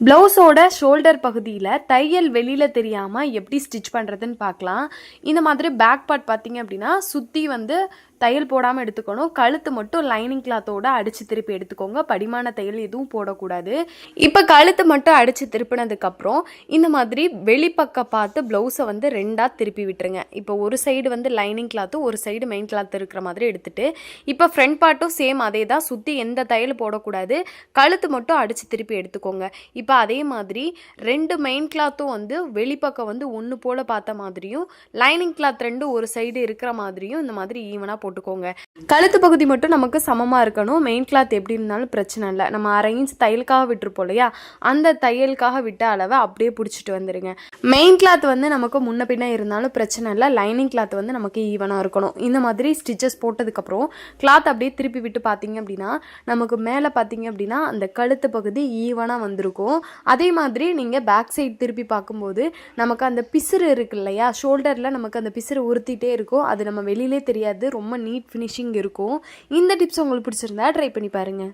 ப்ளவுஸோட ஷோல்டர் பகுதியில் தையல் வெளியில் தெரியாமல் எப்படி ஸ்டிச் பண்ணுறதுன்னு பார்க்கலாம். இந்த மாதிரி பேக் பார்ட் பார்த்தீங்க அப்படின்னா சுற்றி வந்து தையல் போடாமல் எடுத்துக்கணும். கழுத்து மட்டும் லைனிங் கிளாத்தோட அடித்து திருப்பி எடுத்துக்கோங்க. படிமான தையல் எதுவும் போடக்கூடாது. இப்போ கழுத்து மட்டும் அடித்து திருப்பினதுக்கப்புறம் இந்த மாதிரி வெளிப்பக்கம் பார்த்து ப்ளவுஸை வந்து ரெண்டாக திருப்பி விட்டுருங்க. இப்போ ஒரு சைடு வந்து லைனிங் கிளாத்தும் ஒரு சைடு மெயின் கிளாத் இருக்கிற மாதிரி எடுத்துகிட்டு இப்போ ஃப்ரண்ட் பார்ட்டும் சேம் அதே தான். சுற்றி எந்த தையல் போடக்கூடாது. கழுத்து மட்டும் அடித்து திருப்பி எடுத்துக்கோங்க. இப்போ அதே மாதிரி ரெண்டு மெயின் கிளாத்தும் வந்து வெளிப்பக்கம் வந்து ஒன்று போல் பார்த்த மாதிரியும் லைனிங் கிளாத் ரெண்டு ஒரு சைடு இருக்கிற மாதிரியும் இந்த மாதிரி ஈவனாக போட்டுக்கோங்க. கழுத்து பகுதி மட்டும் நமக்கு சமமாக இருக்கணும். மெயின் கிளாத் எப்படி இருந்தாலும் பிரச்சனை இல்லை. நம்ம 1/2 இன்ச் தையலுக்காக விட்டுருப்போம் இல்லையா, அந்த தையலுக்காக விட்ட அளவை அப்படியே பிடிச்சிட்டு வந்துடுங்க. மெயின் கிளாத் வந்து நமக்கு முன்ன பின்ன இருந்தாலும் பிரச்சனை இல்லை. லைனிங் கிளாத் வந்து நமக்கு ஈவனாக இருக்கணும். இந்த மாதிரி ஸ்டிச்சஸ் போட்டதுக்கப்புறம் கிளாத் அப்படியே திருப்பி விட்டு பார்த்தீங்க அப்படின்னா நமக்கு மேலே பார்த்தீங்க அப்படின்னா அந்த கழுத்து பகுதி ஈவனாக வந்திருக்கும். அதே மாதிரி நீங்கள் பேக் சைடு திருப்பி பார்க்கும்போது நமக்கு அந்த பிசுறு இருக்கு இல்லையா, ஷோல்டரில் நமக்கு அந்த பிசுறு உறுத்திட்டே இருக்கும். அது நம்ம வெளியிலே தெரியாது. ரொம்ப நீட் ஃபினிஷிங் இருக்கும். இந்த டிப்ஸ் உங்களுக்கு பிடிச்சிருந்தா ட்ரை பண்ணி பாருங்கள்.